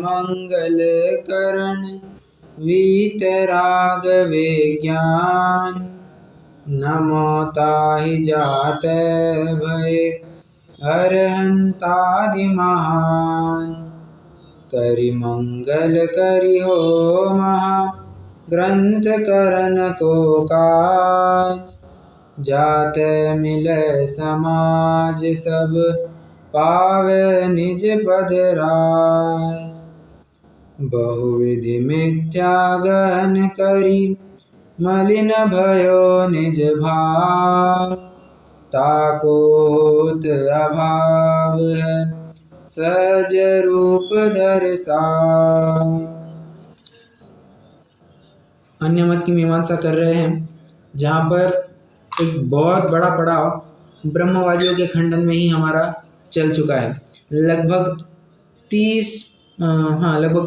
मंगल करण वीतराग विज्ञान। नमो ताहि जाते भय अरहंतादि महान। करि मंगल करि हो महा ग्रंथ करन को काज। जाते मिले समाज सब पावे निज पद राज। बहुविधि मिथ्या गहन करी मलिन भयो निज भाव। ताको होत अभाव है सहज रूप दर्शाव। अन्य मत की मीमांसा कर रहे हैं, जहाँ पर एक बहुत बड़ा पड़ाव ब्रह्मवादियों के खंडन में ही हमारा चल चुका है। लगभग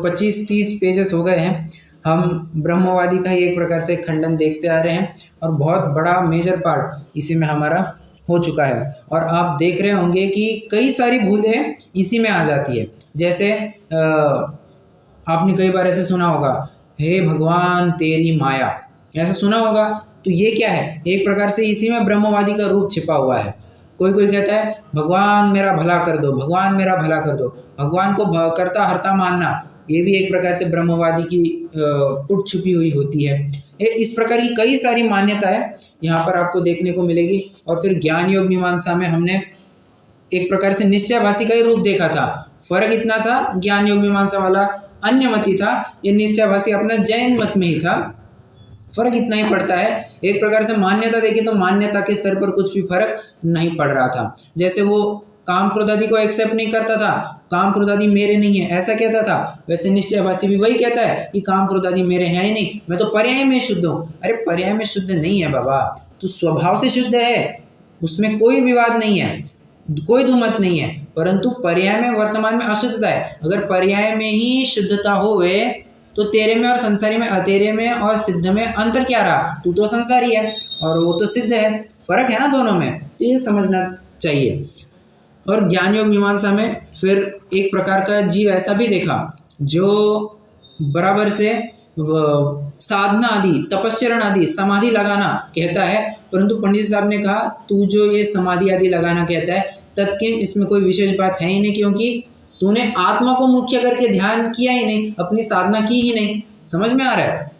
25-30 पेजेस हो गए हैं। हम ब्रह्मवादी का ही एक प्रकार से खंडन देखते आ रहे हैं और बहुत बड़ा मेजर पार्ट इसी में हमारा हो चुका है। और आप देख रहे होंगे कि कई सारी भूलें इसी में आ जाती है। जैसे आपने कई बार ऐसे सुना होगा, हे भगवान तेरी माया, ऐसा सुना होगा। तो ये क्या है? एक प्रकार से इसी में ब्रह्मवादी का रूप छिपा हुआ है। कोई कोई कहता है भगवान मेरा भला कर दो, भगवान मेरा भला कर दो। भगवान को करता हरता मानना, ये भी एक प्रकार से ब्रह्मवादी की पुट छुपी हुई होती है। इस प्रकार की कई सारी मान्यताएं यहाँ पर आपको देखने को मिलेगी। और फिर ज्ञान योग मीमांसा में हमने एक प्रकार से निश्चयभाषी का ही रूप देखा था। फर्क इतना था, ज्ञान योग मीमांसा वाला अन्य मती था, ये निश्चयभाषी अपना जैन मत में ही था। फर्क इतना ही पड़ता है। एक प्रकार से मान्यता देखें तो मान्यता के स्तर पर कुछ भी फर्क नहीं पड़ रहा था। जैसे वो काम क्रोध आदि को एक्सेप्ट नहीं करता था, काम क्रोध आदि मेरे नहीं है ऐसा कहता था, वैसे निश्चयभाषी भी वही कहता है कि काम क्रोध आदि मेरे हैं ही नहीं, मैं तो पर्याय में शुद्ध हूँ। अरे पर्याय में शुद्ध नहीं है बाबा, तो स्वभाव से शुद्ध है, उसमें कोई विवाद नहीं है, कोई दुमत नहीं है। परंतु पर्याय में वर्तमान में अशुद्धता है। अगर पर्याय में ही शुद्धता होवे तो तेरे में और संसारी में, तेरे में और सिद्ध में अंतर क्या रहा? तू तो संसारी है और वो तो सिद्ध है, फर्क है ना दोनों में, ये समझना चाहिए। और ज्ञान योग मीमांसा में फिर एक प्रकार का जीव ऐसा भी देखा जो बराबर से साधना आदि, तपश्चरण आदि, समाधि लगाना कहता है, परंतु पंडित साहब ने कहा तू जो ये समाधि आदि लगाना कहता है तत्किम इसमें कोई विशेष बात है ही नहीं, क्योंकि तूने आत्मा को मुख्य करके ध्यान किया ही नहीं, अपनी साधना की ही नहीं। समझ में आ रहा है?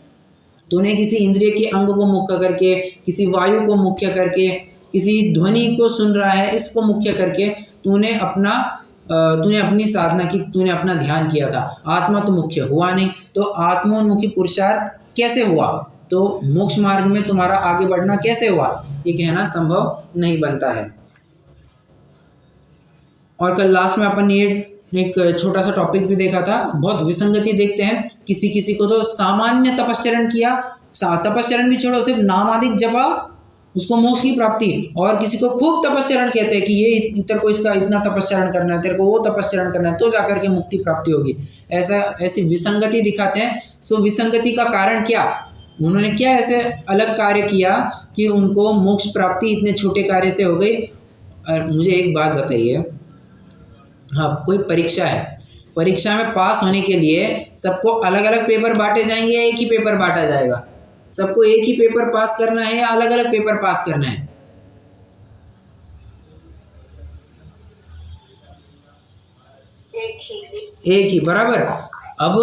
तूने किसी इंद्रिय के अंग को मुख्य करके, किसी वायु को मुख्य करके, किसी ध्वनि को सुन रहा है इसको मुख्य करके तूने अपनी साधना की, तूने अपना ध्यान किया था। आत्मा तो मुख्य हुआ नहीं, तो आत्मोन्मुखी पुरुषार्थ कैसे हुआ? तो मोक्ष मार्ग में तुम्हारा आगे बढ़ना कैसे हुआ? ये कहना संभव नहीं बनता है। और कल लास्ट में अपन ये एक छोटा सा टॉपिक भी देखा था, बहुत विसंगति देखते हैं। किसी किसी को तो सामान्य तपश्चरण किया, तपश्चरण भी छोड़ो, सिर्फ नामादिक जपा, उसको मोक्ष की प्राप्ति। और किसी को खूब तपश्चरण कहते हैं कि ये तेरे को इसका इतना तपश्चरण करना है, तेरे को वो तपश्चरण करना है, तो जाकर के मुक्ति प्राप्ति होगी। ऐसी विसंगति दिखाते हैं। सो विसंगति का कारण क्या? उन्होंने क्या ऐसे अलग कार्य किया कि उनको मोक्ष प्राप्ति इतने छोटे कार्य से हो गई? और मुझे एक बात बताइए, हाँ कोई परीक्षा है, परीक्षा में पास होने के लिए सबको अलग अलग पेपर बांटे जाएंगे या एक ही पेपर बांटा जाएगा? सबको एक ही पेपर पास करना है या अलग अलग पेपर पास करना है? एक ही बराबर। अब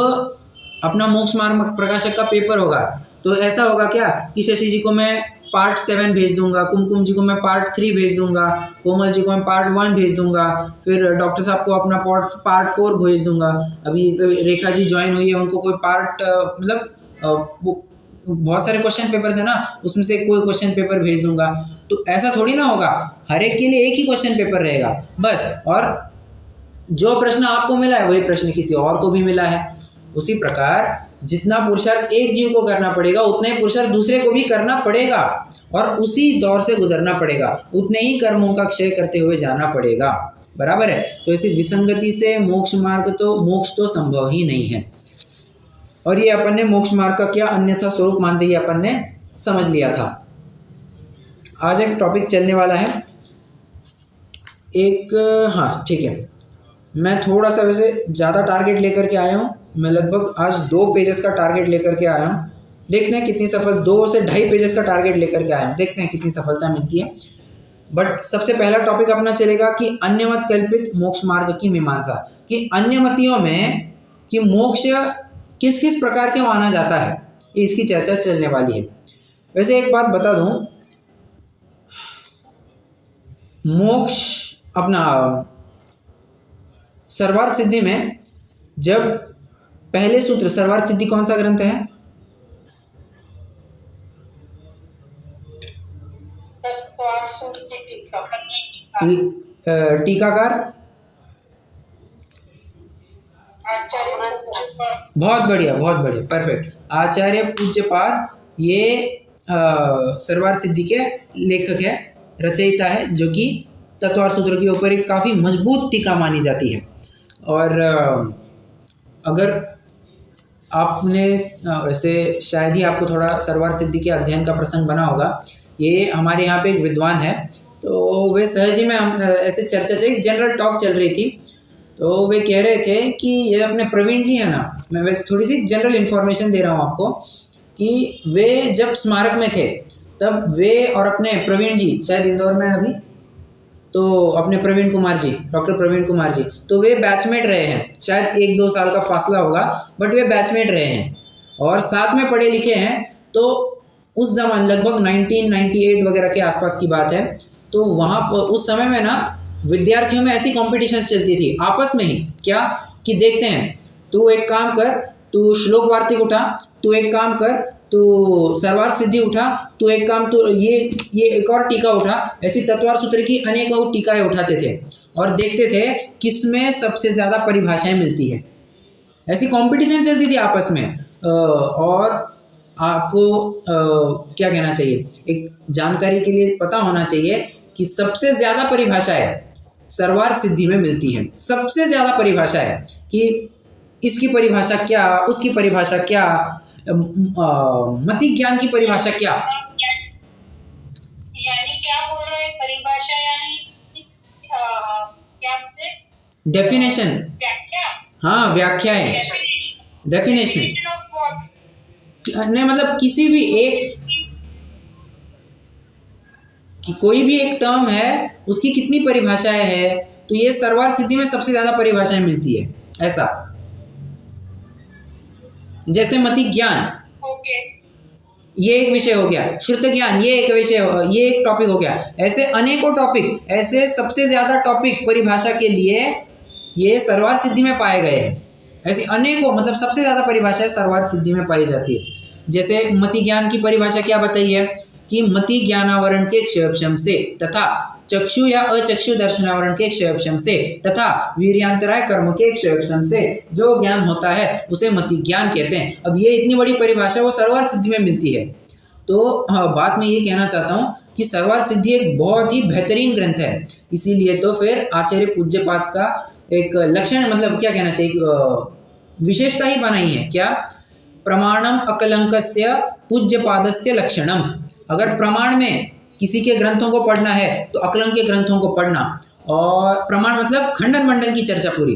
अपना मोक्ष मार्ग प्रकाशक का पेपर होगा, तो ऐसा होगा क्या कि शशि जी को मैं पार्ट 7 भेज दूंगा, कुमकुम जी को मैं पार्ट 3 भेज दूंगा, कोमल जी को मैं पार्ट 1 भेज दूंगा, फिर डॉक्टर साहब को अपना पार्ट 4 भेज दूंगा। अभी रेखा जी ज्वाइन हुई है, उनको कोई पार्ट मतलब बहुत सारे क्वेश्चन पेपर्स है ना, उसमें से कोई क्वेश्चन पेपर भेज दूंगा। तो ऐसा थोड़ी ना होगा, हर एक के लिए एक ही क्वेश्चन पेपर रहेगा बस। और जो प्रश्न आपको मिला है वही प्रश्न किसी और को भी मिला है। उसी प्रकार जितना पुरुषार्थ एक जीव को करना पड़ेगा उतना ही पुरुषार्थ दूसरे को भी करना पड़ेगा और उसी दौर से गुजरना पड़ेगा, उतने ही कर्मों का क्षय करते हुए जाना पड़ेगा। बराबर है? तो ऐसी विसंगति से मोक्ष तो संभव ही नहीं है। और ये अपन ने मोक्ष मार्ग का क्या अन्यथा स्वरूप मानते ही अपन ने समझ लिया था। आज एक टॉपिक चलने वाला है एक, हाँ ठीक है, मैं थोड़ा सा वैसे ज़्यादा टारगेट लेकर के आया हूँ। मैं लगभग आज 2 पेजेस का टारगेट लेकर के आया हूँ। देखते हैं कितनी सफल 2 से 2.5 पेजेस का टारगेट लेकर के आया हूँ, देखते हैं कितनी सफलता मिलती है। बट सबसे पहला टॉपिक अपना चलेगा कि अन्यमत कल्पित मोक्ष मार्ग की मीमांसा, कि अन्य मतियों में कि मोक्ष किस किस प्रकार के माना जाता है, इसकी चर्चा चलने वाली है। वैसे एक बात बता दूं, मोक्ष अपना सर्वार्थ सिद्धि में जब पहले सूत्र, सर्वार्थ सिद्धि कौन सा ग्रंथ है? टीकाकार बहुत बढ़िया, बहुत बढ़िया, परफेक्ट। आचार्य पूज्यपाद ये सर्वार्थ सिद्धि के लेखक है, रचयिता है, जो कि तत्वार्थ सूत्र के ऊपर एक काफ़ी मजबूत टीका मानी जाती है। और अगर आपने वैसे शायद ही आपको थोड़ा सर्वार्थ सिद्धि के अध्ययन का प्रसंग बना होगा। ये हमारे यहाँ पे एक विद्वान है, तो वे सहज ही में हम ऐसे चर्चा चल, जनरल टॉक चल रही थी, तो वे कह रहे थे कि ये अपने प्रवीण जी है ना, मैं वैसे थोड़ी सी जनरल इन्फॉर्मेशन दे रहा हूँ आपको, कि वे जब स्मारक में थे तब वे और अपने प्रवीण जी, शायद इंदौर में अभी, तो अपने प्रवीण कुमार जी, डॉक्टर प्रवीण कुमार जी, तो वे बैचमेट रहे हैं, शायद 1-2 साल का फासला होगा, बट वे बैचमेट रहे हैं और साथ में पढ़े लिखे हैं। तो उस जमाने लगभग 1998 वगैरह के आसपास की बात है, तो वहाँ उस समय में ना विद्यार्थियों में ऐसी कॉम्पिटिशन्स चलती थी आपस में ही, क्या कि देखते हैं, तू एक काम कर, तू श्लोक वार्तिक उठा, तू एक काम कर, तू सर्वार्थ सिद्धि उठा, तू एक काम, तो ये एक और टीका उठा, ऐसी तत्वार्थ सूत्र की अनेकों टीकाएं उठाते थे और देखते थे किसमें सबसे ज़्यादा परिभाषाएं मिलती है। ऐसी कंपटीशन चलती थी आपस में। और आपको क्या कहना चाहिए, एक जानकारी के लिए पता होना चाहिए कि सबसे ज़्यादा परिभाषाएं सर्वार्थ सिद्धि में मिलती है। सबसे ज़्यादा परिभाषा है कि इसकी परिभाषा क्या, उसकी परिभाषा क्या, मति ज्ञान की परिभाषा क्या, यानी क्या बोल रहे हैं परिभाषा, यानी क्या बोलते, डेफिनेशन, व्याख्या, हाँ व्याख्याएं, डेफिनेशन नहीं, मतलब किसी भी एक कि कोई भी एक टर्म है उसकी कितनी परिभाषाएं है, तो ये सर्वार्थ सिद्धि में सबसे ज्यादा परिभाषाएं मिलती है। ऐसा जैसे मति ज्ञान, ओके, ये एक विषय हो गया, श्रुत ज्ञान ये एक विषय, ये एक टॉपिक हो गया, ऐसे अनेकों टॉपिक, ऐसे सबसे ज्यादा टॉपिक परिभाषा के लिए ये सर्वार्थ सिद्धि में पाए गए हैं। ऐसे अनेकों, मतलब सबसे ज्यादा परिभाषाएं सर्वार्थ सिद्धि में पाई जाती है। जैसे मति ज्ञान की परिभाषा क्या बताई है कि मति ज्ञानावरण के क्षयक्षम से तथा चक्षु या अचक्षु दर्शनावरण के क्षयक्षम से तथा वीर्यांतराय कर्म के क्षयक्षम से जो ज्ञान होता है उसे मति ज्ञान कहते हैं। अब ये इतनी बड़ी परिभाषा वो सर्वार्थ सिद्धि में मिलती है। तो हाँ, बात मैं ये कहना चाहता हूँ कि सर्वार्थ सिद्धि एक बहुत ही बेहतरीन ग्रंथ है, इसीलिए तो फिर आचार्य पूज्यपाद का एक लक्षण, मतलब क्या कहना चाहिए, विशेषता ही बनाई है, क्या, प्रमाणम अकलंकस्य पूज्यपादस्य लक्षणम। अगर प्रमाण में किसी के ग्रंथों को पढ़ना है तो अकलंक के ग्रंथों को पढ़ना, और प्रमाण मतलब खंडन मंडन की चर्चा पूरी,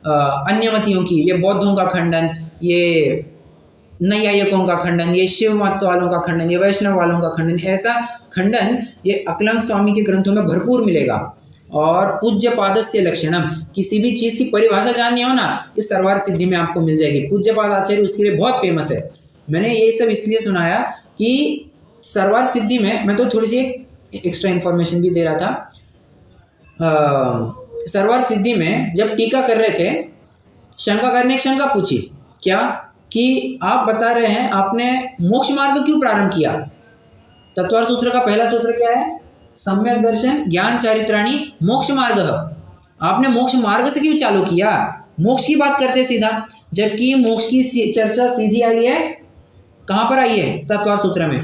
अन्य मतियों की, ये बौद्धों का खंडन, ये नैयायिकों का खंडन, ये शिव मत वालों का खंडन, ये वैष्णव वालों का खंडन, ऐसा खंडन ये अकलंक स्वामी के ग्रंथों में भरपूर मिलेगा। और पूज्य पादस्य लक्षणम, किसी भी चीज़ की परिभाषा जाननी हो ना, इस सर्वार्थ सिद्धि में आपको मिल जाएगी। पूज्य पाद आचार्य उसके लिए बहुत फेमस है। मैंने ये सब इसलिए सुनाया कि सर्वार्थ सिद्धि में, मैं तो थोड़ी सी एक एक्स्ट्रा इन्फॉर्मेशन भी दे रहा था, सर्वार्थ सिद्धि में जब टीका कर रहे थे, शंकाकार ने एक शंका पूछी, क्या, कि आप बता रहे हैं आपने मोक्ष मार्ग क्यों प्रारंभ किया। तत्वार्थ सूत्र का पहला सूत्र क्या है, सम्यक दर्शन ज्ञान चारित्राणी मोक्ष मार्ग। आपने मोक्ष मार्ग से क्यों चालू किया, मोक्ष की बात करते सीधा, जबकि मोक्ष की चर्चा सीधी आई है कहाँ पर आई है, तत्वार्थ सूत्र में,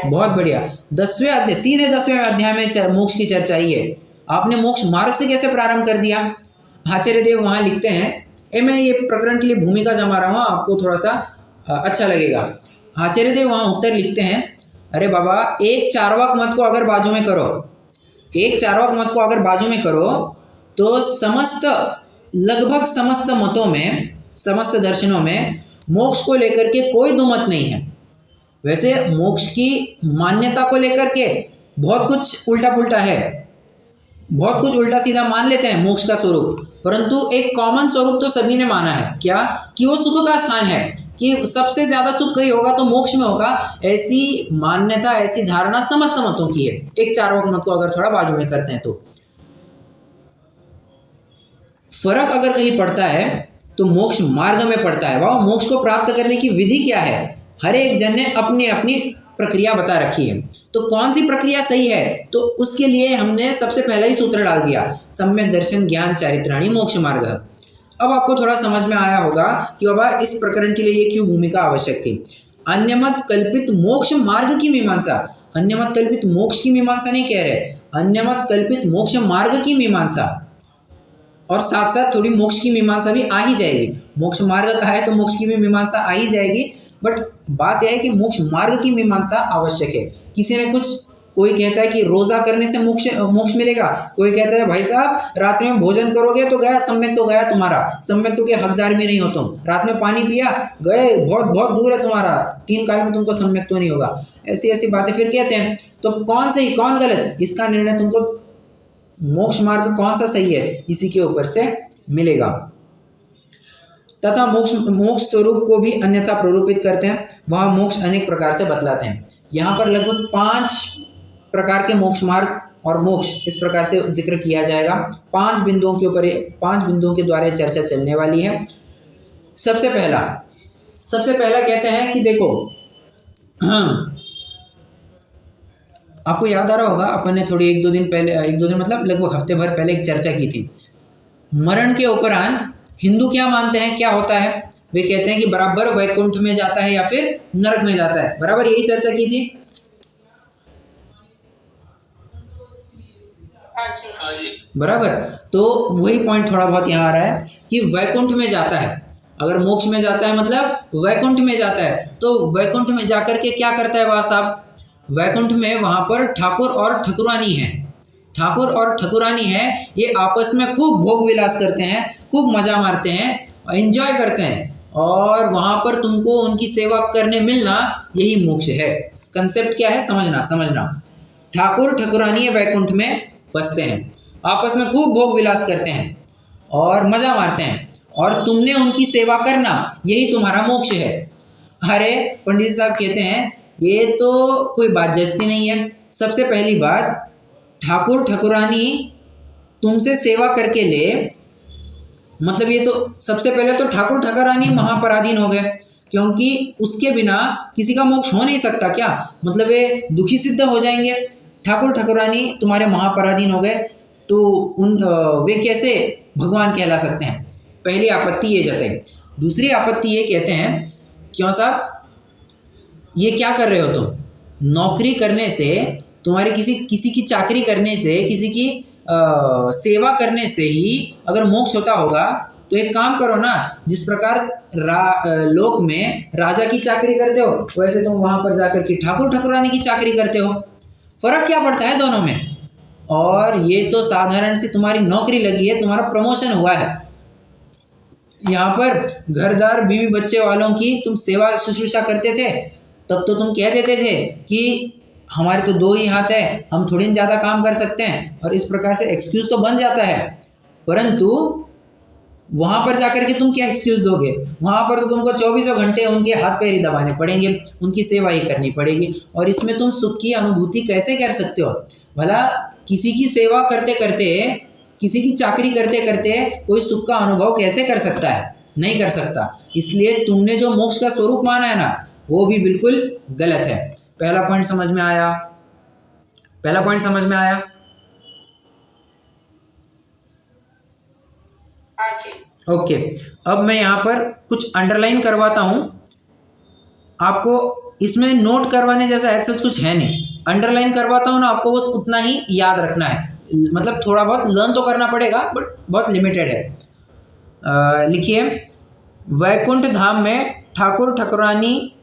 बहुत बढ़िया, 10वें अध्याय, सीधे 10वें अध्याय में मोक्ष की चर्चा आई है। आपने मोक्ष मार्ग से कैसे प्रारंभ कर दिया। आचार्य देव वहाँ लिखते हैं, मैं ये प्रकरण के लिए भूमिका जमा रहा हूँ, आपको थोड़ा सा अच्छा लगेगा। आचार्य देव वहाँ उत्तर लिखते हैं, अरे बाबा, एक चार्वाक मत को अगर बाजू में करो एक चार्वाक मत को अगर बाजू में करो तो लगभग समस्त मतों में, समस्त दर्शनों में मोक्ष को लेकर के कोई दो मत नहीं है। वैसे मोक्ष की मान्यता को लेकर के बहुत कुछ उल्टा पुल्टा है, बहुत कुछ उल्टा सीधा मान लेते हैं मोक्ष का स्वरूप, परंतु एक कॉमन स्वरूप तो सभी ने माना है, क्या कि वो सुख का स्थान है, कि सबसे ज्यादा सुख कहीं होगा तो मोक्ष में होगा। ऐसी मान्यता, ऐसी धारणा समस्त मतों की है। एक चार्वाक मत को अगर थोड़ा बाजू में करते हैं तो फर्क अगर कहीं पड़ता है तो मोक्ष मार्ग में पड़ता है। वह मोक्ष को प्राप्त करने की विधि क्या है, हर एक जन ने अपनी अपनी प्रक्रिया बता रखी है। तो कौन सी प्रक्रिया सही है, तो उसके लिए हमने सबसे पहला ही सूत्र डाल दिया, सम्यक दर्शन ज्ञान चारित्राणी मोक्ष मार्ग। अब आपको थोड़ा समझ में आया होगा कि बाबा इस प्रकरण के लिए ये क्यों भूमिका आवश्यक थी। अन्यमत कल्पित मोक्ष मार्ग की मीमांसा, अन्यमत कल्पित मोक्ष की मीमांसा नहीं कह रहे, अन्यमत कल्पित मोक्ष मार्ग की मीमांसा, और साथ साथ थोड़ी मोक्ष की मीमांसा भी आ ही जाएगी। मोक्ष मार्ग का है तो मोक्ष की भी मीमांसा आ ही जाएगी, बट बात यह है कि मोक्ष मार्ग की मीमांसा आवश्यक है। किसी ने कोई कहता है कि रोजा करने से मोक्ष मिलेगा, कोई कहता है भाई साहब रात्रि में भोजन करोगे तो गया सम्यक, तो गया तुम्हारा सम्यक, तो के हकदार भी नहीं हो तुम, रात में पानी पिया गए, बहुत बहुत दूर है तुम्हारा, 3 काल में तुमको सम्यक तो नहीं होगा। ऐसी ऐसी बातें फिर कहते हैं। तो कौन सही कौन गलत, इसका निर्णय तुमको मोक्ष मार्ग कौन सा सही है इसी के ऊपर से मिलेगा। तथा मोक्ष स्वरूप को भी अन्यथा प्ररूपित करते हैं, वहां मोक्ष अनेक प्रकार से बतलाते हैं। यहाँ पर लगभग 5 प्रकार के मोक्ष मार्ग और मोक्ष इस प्रकार से जिक्र किया जाएगा। 5 बिंदुओं के ऊपर 5 बिंदुओं के द्वारा चर्चा चलने वाली है। सबसे पहला कहते हैं कि देखो, आपको याद आ रहा होगा अपन ने थोड़ी 1-2 दिन पहले, 1-2 दिन मतलब लगभग हफ्ते भर पहले एक चर्चा की थी। मरण के उपरांत हिंदू क्या मानते हैं, क्या होता है, वे कहते हैं कि बराबर वैकुंठ में जाता है या फिर नरक में जाता है, बराबर यही चर्चा की थी। बराबर, तो वही पॉइंट थोड़ा बहुत यहाँ आ रहा है कि वैकुंठ में जाता है, अगर मोक्ष में जाता है मतलब वैकुंठ में जाता है, तो वैकुंठ में जाकर के क्या करता है वह साहब, वैकुंठ में वहां पर ठाकुर और ठकुरानी है, ठाकुर और ठकुरानी है, ये आपस में खूब भोग विलास करते हैं, खूब मजा मारते हैं, एंजॉय करते हैं, और वहां पर तुमको उनकी सेवा करने मिलना यही मोक्ष है। कंसेप्ट क्या है समझना। ठाकुर ठकुरानी वैकुंठ में बसते हैं, आपस में खूब भोग विलास करते हैं और मजा मारते हैं, और तुमने उनकी सेवा करना यही तुम्हारा मोक्ष है। अरे पंडित साहब कहते हैं ये तो कोई बात जैसी नहीं है। सबसे पहली बात, ठाकुर ठकुरानी तुमसे सेवा करके ले, मतलब ये तो सबसे पहले तो ठाकुर ठकुरानी महापराधीन हो गए, क्योंकि उसके बिना किसी का मोक्ष हो नहीं सकता। क्या मतलब वे दुखी सिद्ध हो जाएंगे। ठाकुर ठकुरानी तुम्हारे महापराधीन हो गए तो वे कैसे भगवान कहला सकते हैं। पहली आपत्ति ये जताई। दूसरी आपत्ति ये कहते हैं, क्यों साहब ये क्या कर रहे हो तुम, नौकरी करने से, तुम्हारे किसी की चाकरी करने से, किसी की सेवा करने से ही अगर मोक्ष होता होगा तो एक काम करो ना, जिस प्रकार लोक में राजा की चाकरी करते हो वैसे तुम वहां पर जाकर के ठाकुर ठकुरानी की चाकरी करते हो। फर्क क्या पड़ता है दोनों में। और ये तो साधारण सी तुम्हारी नौकरी लगी है, तुम्हारा प्रमोशन हुआ है, यहाँ पर घरदार बीवी बच्चे वालों की तुम सेवा शुश्रूषा करते थे, तब तो तुम कह देते थे कि हमारे तो 2 ही हाथ है, हम थोड़ी ज़्यादा काम कर सकते हैं, और इस प्रकार से एक्सक्यूज़ तो बन जाता है। परंतु वहाँ पर जाकर के तुम क्या एक्सक्यूज़ दोगे, वहाँ पर तो तुमको 24 घंटे उनके हाथ पैर ही दबाने पड़ेंगे, उनकी सेवा ही करनी पड़ेगी, और इसमें तुम सुख की अनुभूति कैसे कर सकते हो। भला किसी की सेवा करते करते, किसी की चाकरी करते करते कोई सुख का अनुभव कैसे कर सकता है, नहीं कर सकता। इसलिए तुमने जो मोक्ष का स्वरूप माना है ना, वो भी बिल्कुल गलत है। पहला पॉइंट समझ में आया, पहला पॉइंट समझ में आया। ओके, अब मैं यहाँ पर कुछ अंडरलाइन करवाता हूँ आपको। इसमें नोट करवाने जैसा है सच कुछ है नहीं, अंडरलाइन करवाता हूँ ना आपको, बस उतना ही याद रखना है। मतलब थोड़ा बहुत लर्न तो करना पड़ेगा बट बहुत लिमिटेड है। लिखिए, वैकुंठ धाम में ठाकुर ठकुरानी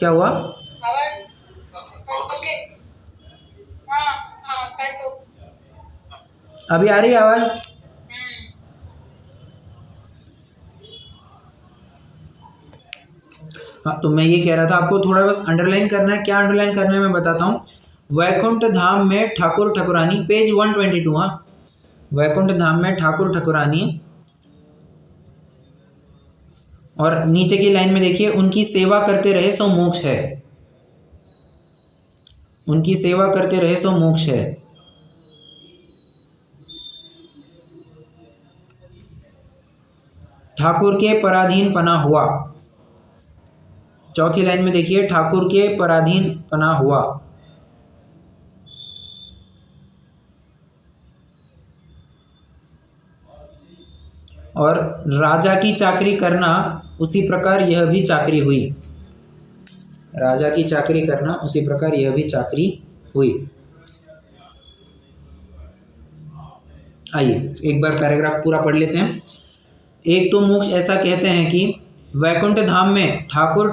क्या हुआ? आवाज ओके। हाँ हाँ कर दो। अभी आ रही है आवाज? हाँ, तो मैं ये कह रहा था आपको थोड़ा बस अंडरलाइन करना है। क्या अंडरलाइन करना है मैं बताता हूँ। वैकुंठ धाम में ठाकुर ठाकुरानी, पेज 122। हाँ, वैकुंठ धाम में ठाकुर ठाकुरानी, और नीचे की लाइन में देखिए, उनकी सेवा करते रहे सो मोक्ष है। उनकी सेवा करते रहे सो मोक्ष है। ठाकुर के पराधीन पना हुआ। चौथी लाइन में देखिए, ठाकुर के पराधीन पना हुआ। और राजा की चाकरी करना उसी प्रकार यह भी चाकरी हुई। राजा की चाकरी करना उसी प्रकार यह भी चाकरी हुई। आइए एक बार पैराग्राफ पूरा पढ़ लेते हैं। एक तो मोक्ष ऐसा कहते हैं कि वैकुंठ धाम में ठाकुर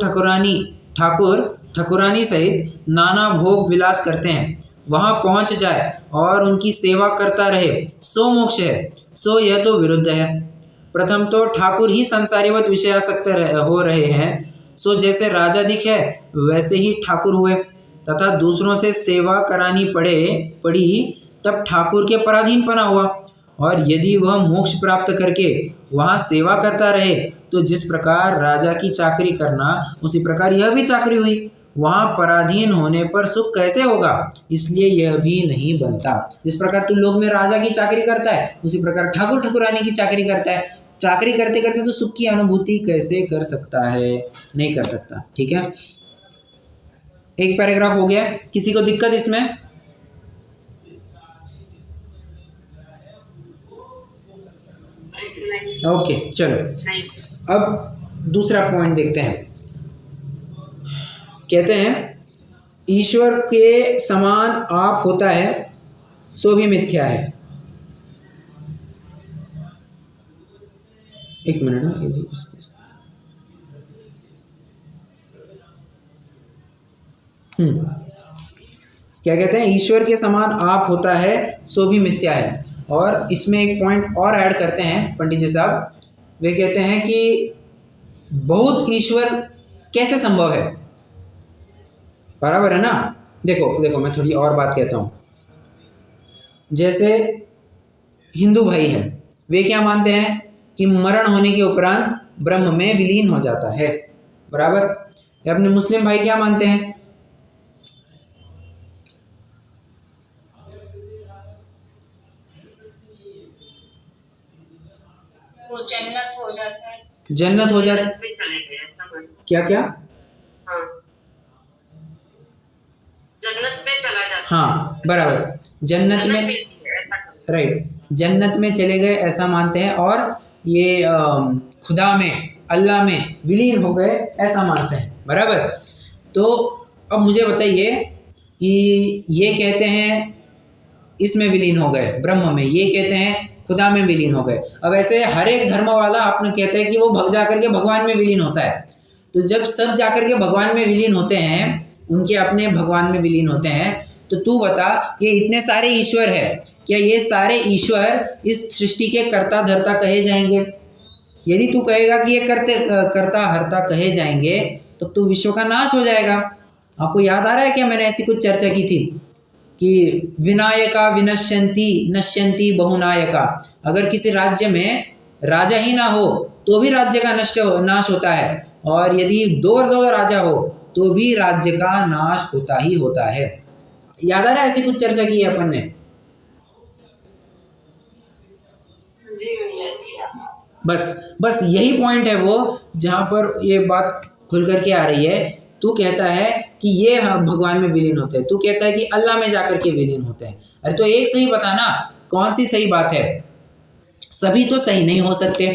ठाकुरानी सहित नाना भोग विलास करते हैं, वहां पहुंच जाए और उनकी सेवा करता रहे सो मोक्ष है। सो यह तो विरुद्ध है। प्रथम तो ठाकुर ही संसारीवत विषयासक्त हो रहे हैं, सो जैसे राजा दिखे वैसे ही ठाकुर हुए, तथा दूसरों से सेवा करानी पड़ी तब ठाकुर के पराधीन पना हुआ। और यदि वह मोक्ष प्राप्त करके वहाँ सेवा करता रहे तो जिस प्रकार राजा की चाकरी करना उसी प्रकार यह भी चाकरी हुई। वहाँ पराधीन होने पर सुख कैसे होगा, इसलिए यह भी नहीं बनता। जिस प्रकार तू लोग में राजा की चाकरी करता है उसी प्रकार ठाकुर ठाकुरानी की चाकरी करता है। चाकरी करते करते तो सुख की अनुभूति कैसे कर सकता है? नहीं कर सकता। ठीक है, एक पैराग्राफ हो गया। किसी को दिक्कत इसमें? ओके चलो, अब दूसरा पॉइंट देखते हैं। कहते हैं ईश्वर के समान आप होता है सो भी मिथ्या है। एक मिनट ना, यदि क्या कहते हैं, ईश्वर के समान आप होता है सो भी मिथ्या है। और इसमें एक पॉइंट और ऐड करते हैं पंडित जी साहब। वे कहते हैं कि बहुत ईश्वर कैसे संभव है? बराबर है ना। देखो मैं थोड़ी और बात कहता हूँ। जैसे हिंदू भाई हैं, वे क्या मानते हैं कि मरण होने के उपरांत ब्रह्म में विलीन हो जाता है। बराबर। या अपने मुस्लिम भाई क्या मानते हैं? वो जन्नत हो जाता है। जन्नत हो जाता में चले गए ऐसा। क्या क्या? हाँ, जन्नत में चला जाता है। हाँ बराबर, जन्नत में, राइट, जन्नत में चले गए ऐसा मानते हैं। और ये खुदा में, अल्लाह में विलीन हो गए ऐसा मानते हैं। बराबर। तो अब मुझे बताइए कि ये कहते हैं इसमें विलीन हो गए ब्रह्म में, ये कहते हैं खुदा में विलीन हो गए। अब ऐसे हर एक धर्म वाला आपने कहते हैं कि वो भग जा करके भगवान में विलीन होता है। तो जब सब जा करके भगवान में विलीन होते हैं, उनके अपने भगवान में विलीन होते हैं, तो तू बता ये इतने सारे ईश्वर है, क्या ये सारे ईश्वर इस सृष्टि के कर्ता धर्ता कहे जाएंगे? यदि तू कहेगा कि ये कर्ता हर्ता कहे जाएंगे तब तो विश्व का नाश हो जाएगा। आपको याद आ रहा है क्या, मैंने ऐसी कुछ चर्चा की थी कि विनायका विनश्यंती नश्यंती बहुनायका। अगर किसी राज्य में राजा ही ना हो तो भी राज्य का नाश होता है, और यदि दो राजा हो तो भी राज्य का नाश होता ही होता है। याद आ रहा है, ऐसी कुछ चर्चा की है अपन ने? बस यही पॉइंट है वो जहाँ पर ये बात खुल करके आ रही है। तू कहता है कि ये भगवान में विलीन होते हैं, तू कहता है कि अल्लाह में जाकर के विलीन होते हैं। अरे तो एक सही बताना, कौन सी सही बात है? सभी तो सही नहीं हो सकते,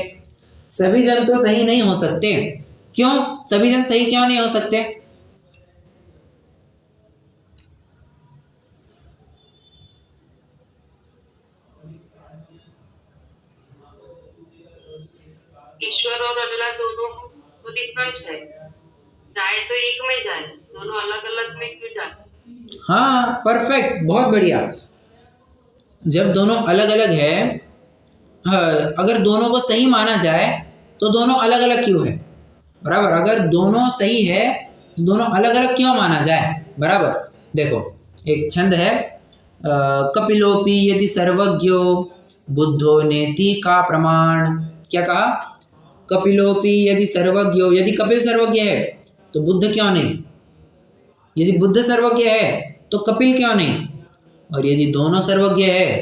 सभी जन तो सही नहीं हो सकते। क्यों सभी जन सही क्यों नहीं हो सकते? ईश्वर और अल्लाह दोनों तो डिफरेंट है। जाए तो एक में जाए, दोनों अलग अलग में क्यों जाए? हाँ, परफेक्ट, बहुत बढ़िया। जब दोनों अलग अलग है, हाँ, अगर दोनों को सही माना जाए तो दोनों अलग अलग क्यों है? बराबर। अगर दोनों सही है तो दोनों अलग अलग क्यों माना जाए? बराबर। देखो, एक छंद है, कपिलोपि यदि सर्वज्ञो बुद्धो नेति का प्रमाण। क्या कहा? कपिलोपि यदि सर्वज्ञो, यदि कपिल सर्वज्ञ है तो बुद्ध क्यों नहीं? यदि बुद्ध सर्वज्ञ है तो कपिल क्यों नहीं? और यदि दोनों सर्वज्ञ है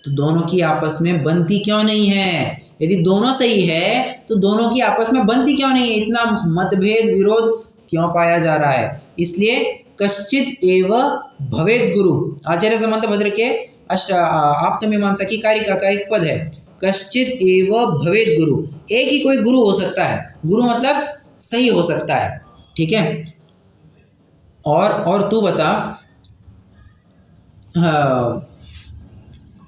तो दोनों की आपस में बनती क्यों नहीं है? यदि दोनों सही है तो दोनों की आपस में बनती क्यों नहीं है? इतना मतभेद, विरोध क्यों पाया जा रहा है? इसलिए कश्चित एव भवेद गुरु, आचार्य समंतभद्र के आप्तमीमांसा की कारिका का एक पद है, कश्चित एव भवेद गुरु। एक ही कोई गुरु हो सकता है, गुरु मतलब सही हो सकता है, ठीक है। और तू बता, हाँ,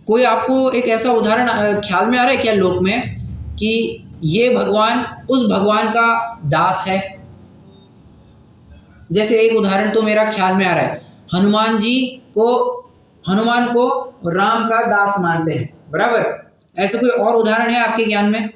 कोई आपको एक ऐसा उदाहरण ख्याल में आ रहा है क्या लोक में कि ये भगवान उस भगवान का दास है? जैसे एक उदाहरण तो मेरा ख्याल में आ रहा है, हनुमान को राम का दास मानते हैं, बराबर। ऐसा कोई और उदाहरण है आपके ज्ञान में?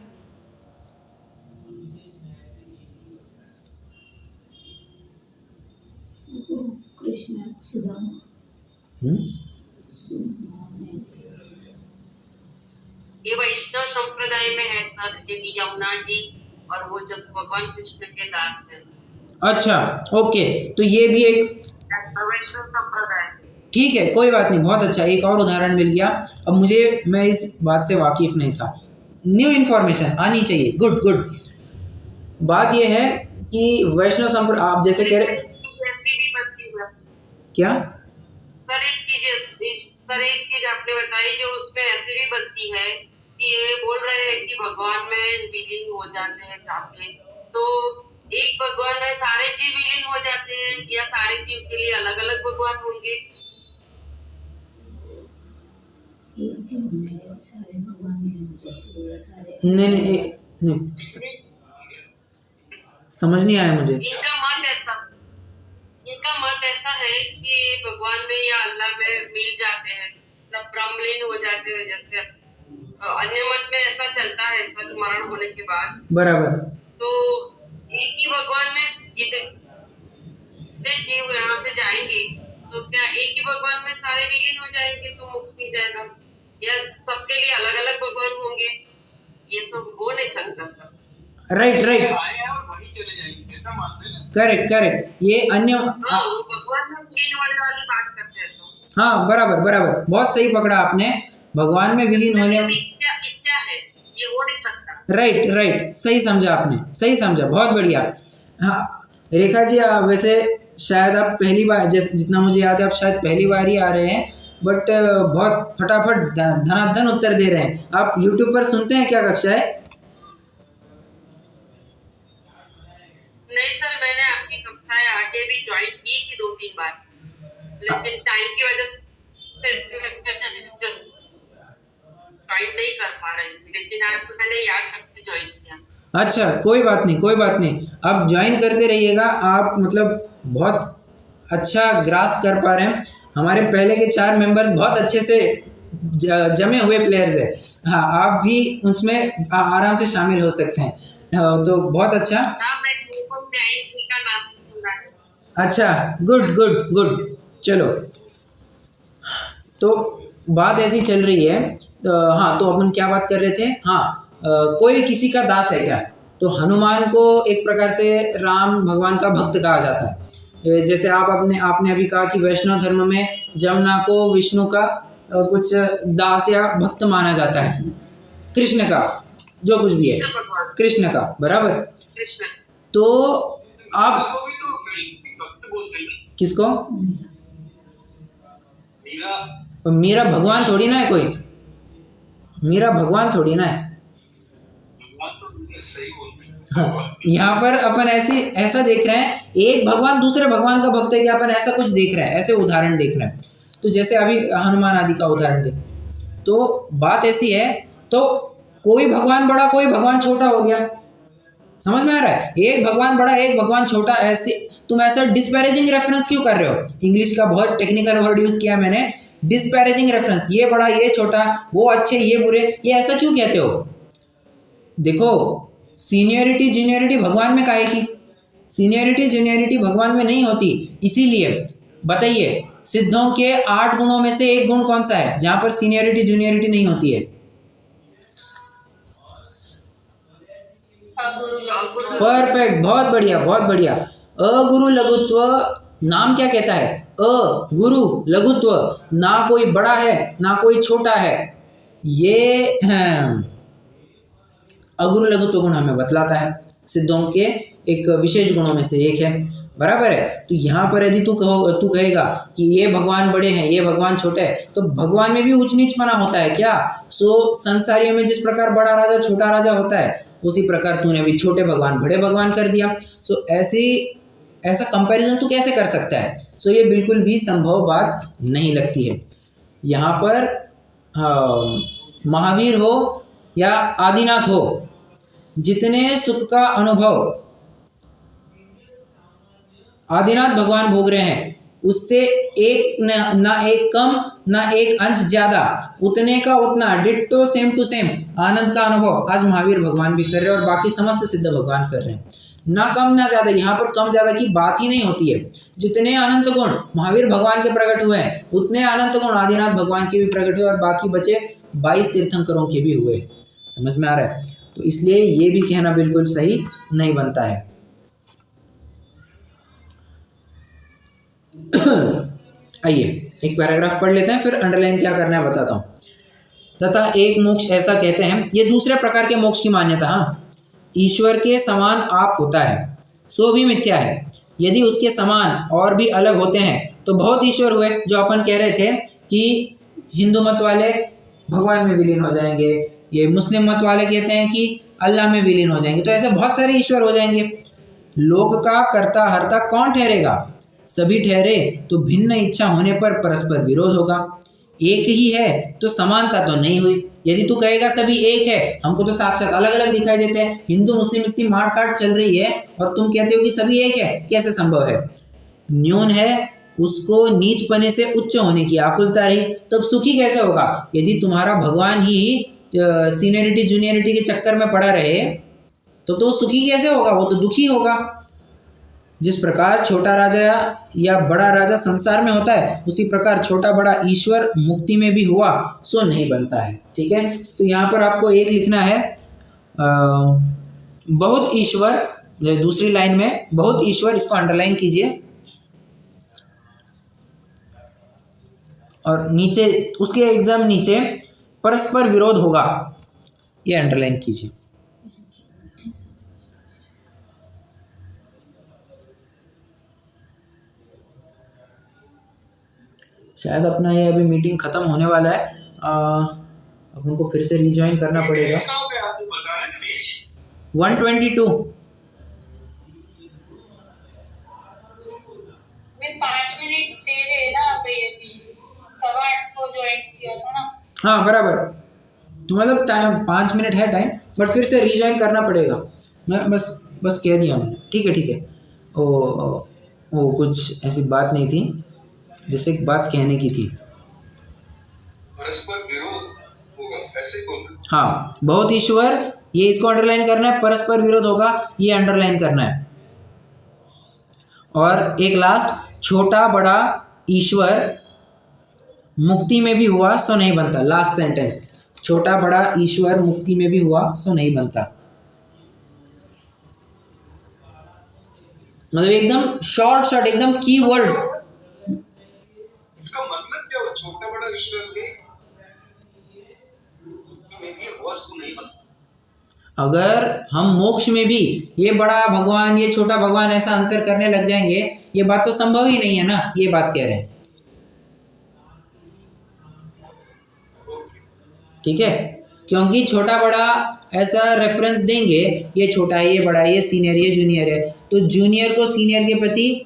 ये वैष्णव संप्रदाय में है सर, यदि यमुना जी और वो जब भगवान कृष्ण के दास है। अच्छा, ओके, तो ये भी एक वैष्णव संप्रदाय। ठीक है, कोई बात नहीं, बहुत अच्छा, एक और उदाहरण मिल गया। अब मैं इस बात से वाकिफ नहीं था, न्यू इन्फॉर्मेशन आनी चाहिए, गुड गुड। बात यह है कि वैष्णव संप्रदाय, आप जैसे कह रहे, क्या सर एक चीज आपने बताई जो उसमें ऐसे भी बनती है कि ये बोल रहे हैं कि भगवान में विलीन हो जाते हैं जाके, तो एक भगवान में सारे जीव विलीन हो जाते हैं या सारे जीव के लिए अलग अलग भगवान होंगे? नहीं, समझ नहीं आया मुझे। इनका मत ऐसा है कि भगवान में या अल्लाह में मिल जाते हैं, मतलब ब्रह्मलीन हो जाते हैं, जैसे अन्य मत में ऐसा चलता है मरण होने के बाद, बराबर। तो एक ही भगवान में जितने जीव यहाँ से जाएंगे तो क्या एक ही भगवान में सारे विलीन हो जाएंगे तो मोक्ष मिल जाएगा, या सबके लिए अलग अलग भगवान होंगे? ये सब हो नहीं सकता सर। राइट, वही चले जाएंगे, ऐसा मानते हैं। करेक्ट, ये अन्य भगवान में विलीन होने वाली बात करते हैं तो। हाँ, बराबर, बहुत सही पकड़ा आपने, भगवान में विलीन होने क्या है, ये हो नहीं सकता। राइट, सही समझा आपने, सही समझा, बहुत बढ़िया। हाँ रेखा जी, वैसे शायद आप पहली बार, जितना मुझे याद है, आप शायद पहली बार ही आ रहे हैं, बट बहुत फटाफट धनाधन उत्तर दे रहे हैं। आप यूट्यूब पर सुनते हैं क्या कक्षाएं? नहीं सर, मैंने आपकी कक्षाएं आगे भी ज्वाइन की थी 2-3 बार, लेकिन टाइम की वजह से ज्वाइन नहीं कर पा रही थी, लेकिन आज तो मैंने याद करके ज्वाइन किया। अच्छा, कोई बात नहीं, आप ज्वाइन करते रहिएगा। आप मतलब बहुत अच्छा ग्रास कर पा रहे हैं। हमारे पहले के 4 मेंबर्स बहुत अच्छे से जमे हुए प्लेयर्स हैं। हाँ, आप भी उसमें आराम से शामिल हो सकते हैं, तो बहुत अच्छा। अच्छा, गुड, चलो, तो बात ऐसी चल रही है। हाँ, तो अपन क्या बात कर रहे थे? हाँ, कोई किसी का दास है क्या? तो हनुमान को एक प्रकार से राम भगवान का भक्त कहा जाता है। जैसे आपने अभी कहा कि वैष्णव धर्म में जमुना को विष्णु का कुछ दास या भक्त माना जाता है, कृष्ण का जो कुछ भी है, कृष्ण का, बराबर। तो आप किसको? मेरा भगवान थोड़ी ना है कोई, मेरा भगवान थोड़ी ना है। हाँ, यहाँ पर अपन ऐसा देख रहे हैं, एक भगवान दूसरे भगवान का भक्त है कि अपन ऐसा कुछ देख रहे हैं, ऐसे उदाहरण देख रहे हैं। तो जैसे अभी हनुमान आदि का उदाहरण दे, तो बात ऐसी है, तो कोई भगवान बड़ा कोई भगवान छोटा हो गया, समझ में आ रहा है? एक भगवान बड़ा एक भगवान छोटा, ऐसे तुम ऐसा डिस्पैरेजिंग रेफरेंस क्यों कर रहे हो? इंग्लिश का बहुत टेक्निकल वर्ड यूज किया मैंने, डिस्पैरेजिंग रेफरेंस, ये बड़ा ये छोटा, वो अच्छे ये बुरे, ये ऐसा क्यों कहते हो? देखो सीनियरिटी जूनियरिटी भगवान में काहे की? सीनियरिटी जूनियरिटी भगवान में नहीं होती। इसीलिए बताइए सिद्धों के 8 गुणों में से एक गुण कौन सा है जहां पर सीनियरिटी जूनियरिटी नहीं होती है? परफेक्ट, बहुत बढ़िया बहुत बढ़िया। अगुरु लघुत्व नाम क्या कहता है? अगुरु लघुत्व, ना कोई बड़ा है ना कोई छोटा है, ये अगुरु लघुत्व गुण हमें बतलाता है, सिद्धों के एक विशेष गुणों में से एक है। बराबर है? तो यहाँ पर यदि तू कहेगा कि ये भगवान बड़े हैं ये भगवान छोटे हैं, तो भगवान में भी ऊंच नीच पना होता है क्या? सो संसारियों में जिस प्रकार बड़ा राजा छोटा राजा होता है, उसी प्रकार तूने भी छोटे भगवान बड़े भगवान कर दिया। सो ऐसा कंपैरिजन तू कैसे कर सकता है? सो ये बिल्कुल भी संभव बात नहीं लगती है। यहाँ पर महावीर हो या आदिनाथ हो, जितने सुख का अनुभव आदिनाथ भगवान भोग रहे हैं, उससे एक ना एक कम ना एक अंश ज्यादा, उतने का उतना, डिट्टो सेम टू सेम आनंद का अनुभव आज महावीर भगवान भी कर रहे हैं और बाकी समस्त सिद्ध भगवान कर रहे हैं। ना कम ना ज्यादा, यहाँ पर कम ज्यादा की बात ही नहीं होती है। जितने अनंत गुण महावीर भगवान के प्रकट हुए हैं, उतने अनंत गुण आदिनाथ भगवान के भी प्रकट हुए और बाकी बचे 22 तीर्थंकरों के भी हुए। समझ में आ रहा है? तो इसलिए ये भी कहना बिल्कुल सही नहीं बनता है। आइए एक पैराग्राफ पढ़ लेते हैं, फिर अंडरलाइन क्या करना है बताता हूँ। तथा एक मोक्ष ऐसा कहते हैं, ये दूसरे प्रकार के मोक्ष की मान्यता। हाँ, ईश्वर के समान आप होता है सो भी मिथ्या है। यदि उसके समान और भी अलग होते हैं तो बहुत ईश्वर हुए। जो अपन कह रहे थे कि हिंदू मत वाले भगवान में विलीन हो जाएंगे, ये मुस्लिम मत वाले कहते हैं कि अल्लाह में विलीन हो जाएंगे, तो ऐसे बहुत सारे ईश्वर हो जाएंगे। लोक का कर्ता हर्ता कौन ठहरेगा? सभी ठहरे तो भिन्न इच्छा होने पर परस्पर विरोध होगा। एक ही है तो समानता तो नहीं हुई। यदि तू कहेगा सभी एक है, हमको तो साक्षात अलग अलग दिखाई देते हैं, हिंदू मुस्लिम इतनी मार काट चल रही है और तुम कहते हो कि सभी एक है, कैसे संभव है? न्यून है उसको नीच पने से उच्च होने की आकुलता रही, तब सुखी कैसे होगा? यदि तुम्हारा भगवान ही सीनियरिटी जूनियरिटी के चक्कर में पड़ा रहे तो सुखी कैसे होगा? वो तो दुखी होगा। जिस प्रकार छोटा राजा या बड़ा राजा संसार में होता है, उसी प्रकार छोटा बड़ा ईश्वर मुक्ति में भी हुआ सो नहीं बनता है। ठीक है, तो यहाँ पर आपको एक लिखना है बहुत ईश्वर, दूसरी लाइन में बहुत ईश्वर, इसको अंडरलाइन कीजिए और नीचे उसके एकदम नीचे परस्पर विरोध होगा, ये अंडरलाइन कीजिए। शायद अपना ये अभी मीटिंग खत्म होने वाला है, अब उनको फिर से रिज्वाइन करना पड़ेगा। 122 मैं 5 मिनट दे रहे ना भैया जी, 8:15 को ज्वाइन किया था ना। हाँ बराबर, तो मतलब टाइम 5 मिनट है टाइम, बट फिर से रिज्वाइन करना पड़ेगा। मैं बस कह दिया मैंने। ठीक है ठीक है, ओ कुछ ऐसी बात नहीं थी, जैसे एक बात कहने की थी। परस्पर विरोध होगा ऐसे कौन? हाँ, बहुत ईश्वर, ये इसको अंडरलाइन करना है, परस्पर विरोध होगा ये अंडरलाइन करना है। और एक लास्ट, छोटा बड़ा ईश्वर मुक्ति में भी हुआ सो नहीं बनता। लास्ट सेंटेंस, छोटा बड़ा ईश्वर मुक्ति में भी हुआ सो नहीं बनता। मतलब एकदम शॉर्ट एकदम की वर्ड्स। इसका मतलब क्या हुआ? छोटा बड़ा ईश्वर नहीं बनता। अगर हम मोक्ष में भी ये बड़ा भगवान ये छोटा भगवान ऐसा अंतर करने लग जाएंगे, ये बात तो संभव ही नहीं है ना, ये बात कह रहे हैं। ठीक है, क्योंकि छोटा बड़ा ऐसा रेफरेंस देंगे, ये छोटा है ये बड़ा है ये सीनियर ये जूनियर है, तो जूनियर को सीनियर के प्रति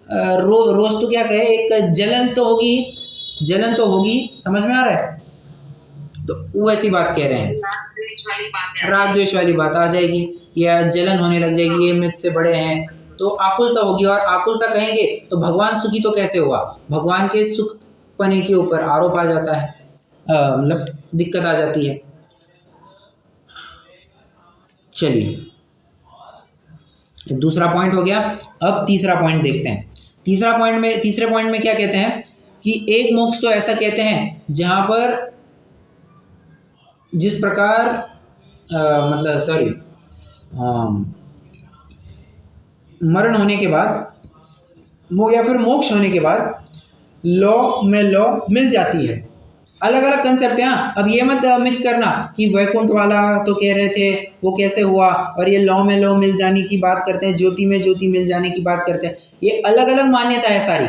रोज तो क्या कहे, एक जलन तो होगी, समझ में आ रहा है? तो वैसी बात कह रहे हैं, राग द्वेष वाली बातें राग द्वेष वाली बात आ जाएगी, या जलन होने लग जाएगी, ये मुझसे बड़े हैं, तो आकुलता होगी। और आकुलता कहेंगे तो भगवान सुखी तो कैसे हुआ, भगवान के सुख पने के ऊपर आरोप आ जाता है, मतलब दिक्कत आ जाती है। चलिए, दूसरा पॉइंट हो गया। अब तीसरा पॉइंट देखते हैं। तीसरे पॉइंट में क्या कहते हैं कि एक मोक्ष तो ऐसा कहते हैं जहां पर जिस प्रकार मतलब सॉरी मरण होने के बाद या फिर मोक्ष होने के बाद लॉ में लॉ मिल जाती है। अलग अलग कंसेप्ट है। अब ये मत मिक्स करना कि वैकुंठ वाला तो कह रहे थे वो कैसे हुआ, और ये लॉ में लॉ मिल जाने की बात करते हैं, ज्योति में ज्योति मिल जाने की बात करते हैं। ये अलग अलग मान्यता है सारी।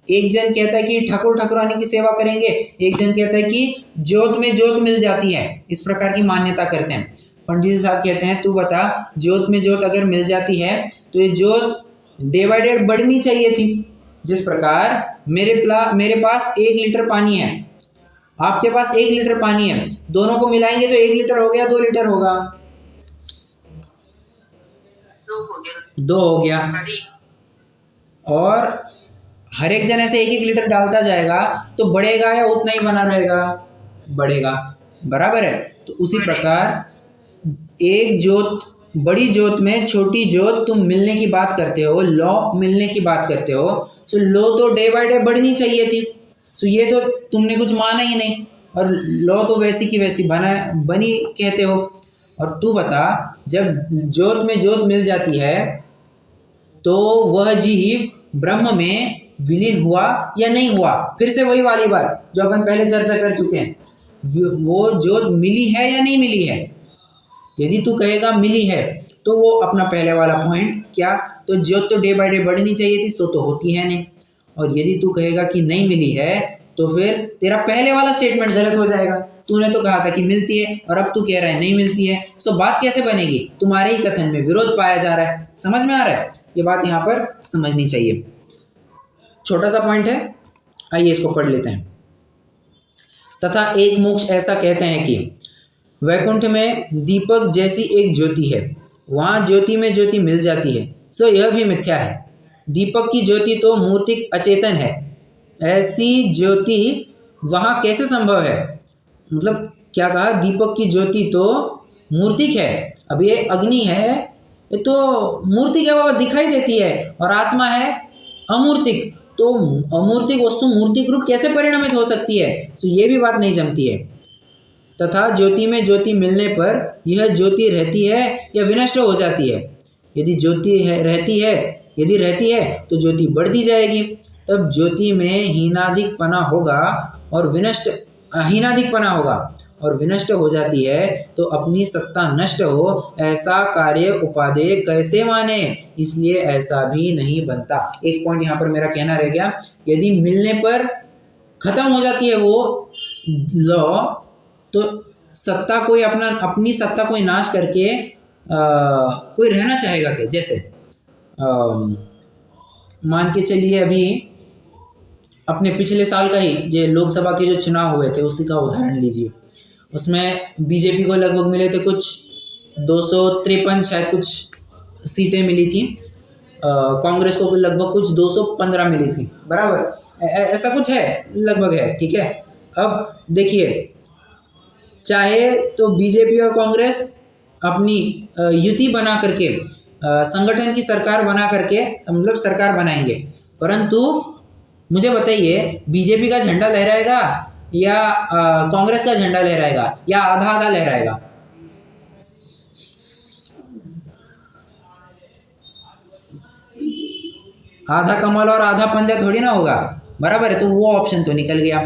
एक जन कहता है कि ठाकुर ठाकुरानी की सेवा करेंगे, एक जन कहता है कि ज्योत में ज्योत मिल जाती है। इस प्रकार की मान्यता करते हैं। पंडित जी साहब कहते हैं तू बता, ज्योत में ज्योत अगर मिल जाती है तो ये ज्योत डे बाय डे बढ़नी चाहिए थी। जिस प्रकार मेरे पास 1 लीटर पानी है, आपके पास 1 लीटर पानी है, दोनों को मिलाएंगे तो 1 लीटर हो गया, 2 लीटर होगा, 2 हो गया। और हर एक जन ऐसे 1-1 लीटर डालता जाएगा तो बढ़ेगा या उतना ही बना रहेगा, बढ़ेगा, बराबर है। तो उसी प्रकार एक ज्योत, बड़ी ज्योत में छोटी ज्योत तुम मिलने की बात करते हो, लॉ मिलने की बात करते हो, तो लॉ तो डे बाय डे बढ़नी चाहिए थी। तो ये तो तुमने कुछ माना ही नहीं, और लॉ तो वैसी की वैसी बनी कहते हो। और तू बता, जब ज्योत में ज्योत मिल जाती है तो वह जीव ब्रह्म में विलीन हुआ या नहीं हुआ? फिर से वही वाली बात जो अपन पहले चर्चा कर चुके हैं, वो ज्योत मिली है या नहीं मिली है। यदि तू कहेगा मिली है तो वो अपना पहले वाला पॉइंट क्या, तो ज्योत तो डे बाय डे बढ़नी चाहिए थी, सो तो होती है नहीं। और यदि तू कहेगा कि नहीं मिली है तो फिर तेरा पहले वाला स्टेटमेंट गलत हो जाएगा। तूने तो कहा था कि मिलती है और अब तू कह रहा है नहीं मिलती है, सो बात कैसे बनेगी? तुम्हारे ही कथन में विरोध पाया जा रहा है। समझ में आ रहा है? ये बात यहाँ पर समझनी चाहिए। छोटा सा पॉइंट है, आइए इसको पढ़ लेते हैं। तथा एक मोक्ष ऐसा कहते हैं कि वैकुंठ में दीपक जैसी एक ज्योति है, वहाँ ज्योति में ज्योति मिल जाती है, सो यह भी मिथ्या है। दीपक की ज्योति तो मूर्तिक अचेतन है, ऐसी ज्योति वहाँ कैसे संभव है? मतलब क्या कहा? दीपक की ज्योति तो मूर्तिक है। अब ये अग्नि है, ये तो मूर्तिक है, वो दिखाई देती है, और आत्मा है अमूर्तिक। तो अमूर्तिक वस्तु मूर्तिक रूप कैसे परिणमित हो सकती है? तो ये भी बात नहीं जमती है। तथा ज्योति में ज्योति मिलने पर यह ज्योति रहती है या विनष्ट हो जाती है? यदि ज्योति रहती है तो ज्योति बढ़ती जाएगी, तब ज्योति में हीनाधिकपना होगा और विनष्ट हो जाती है, तो अपनी सत्ता नष्ट हो, ऐसा कार्य उपादेय कैसे माने? इसलिए ऐसा भी नहीं बनता। एक पॉइंट यहाँ पर मेरा कहना रह गया, यदि मिलने पर खत्म हो जाती है वो लॉ, तो सत्ता कोई अपनी सत्ता कोई नाश करके कोई रहना चाहेगा क्या? जैसे मान के चलिए अभी अपने पिछले साल का ही जो लोकसभा के जो चुनाव हुए थे उसी का उदाहरण लीजिए। उसमें बीजेपी को लगभग मिले थे कुछ 253 शायद कुछ सीटें मिली थी, कांग्रेस को लगभग कुछ 215 मिली थी, बराबर ऐसा कुछ है, लगभग है, ठीक है। अब देखिए, चाहे तो बीजेपी और कांग्रेस अपनी युति बना करके संगठन की सरकार बना करके मतलब सरकार बनाएंगे, परंतु मुझे बताइए बीजेपी का झंडा लहराएगा या कांग्रेस का झंडा लहराएगा या आधा आधा लहराएगा? आधा कमल और आधा पंजा थोड़ी ना होगा, बराबर है। तो वो ऑप्शन तो निकल गया।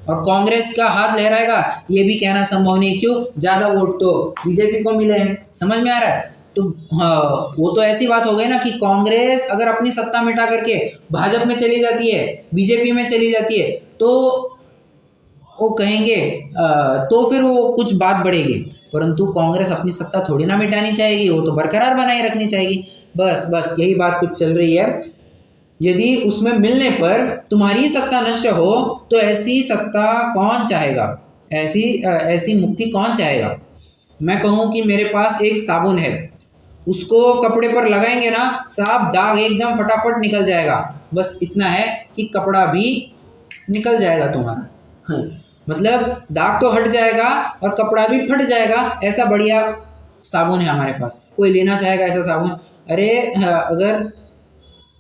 और कांग्रेस का हाथ लहराएगा ये भी कहना संभव नहीं, क्यों? ज़्यादा वोट तो बीजेपी को मिले हैं। समझ में आ रहा है? तो हाँ, वो तो ऐसी बात हो गई ना कि कांग्रेस अगर अपनी सत्ता मिटा करके भाजपा में चली जाती है, बीजेपी में चली जाती है, तो वो कहेंगे तो फिर वो कुछ बात बढ़ेगी, परंतु कांग्रेस अपनी सत्ता थोड़ी ना मिटानी चाहेगी, वो तो बरकरार बनाए रखनी चाहेगी। बस यही बात कुछ चल रही है। यदि उसमें मिलने पर तुम्हारी सत्ता नष्ट हो तो ऐसी सत्ता कौन चाहेगा? ऐसी मुक्ति कौन चाहेगा। मैं कहूँ कि मेरे पास एक साबुन है, उसको कपड़े पर लगाएंगे ना साहब, दाग एकदम फटाफट निकल जाएगा। बस इतना है कि कपड़ा भी निकल जाएगा तुम्हारा। हाँ, मतलब दाग तो हट जाएगा और कपड़ा भी फट जाएगा। ऐसा बढ़िया साबुन है हमारे पास। कोई लेना चाहेगा ऐसा साबुन? अरे अगर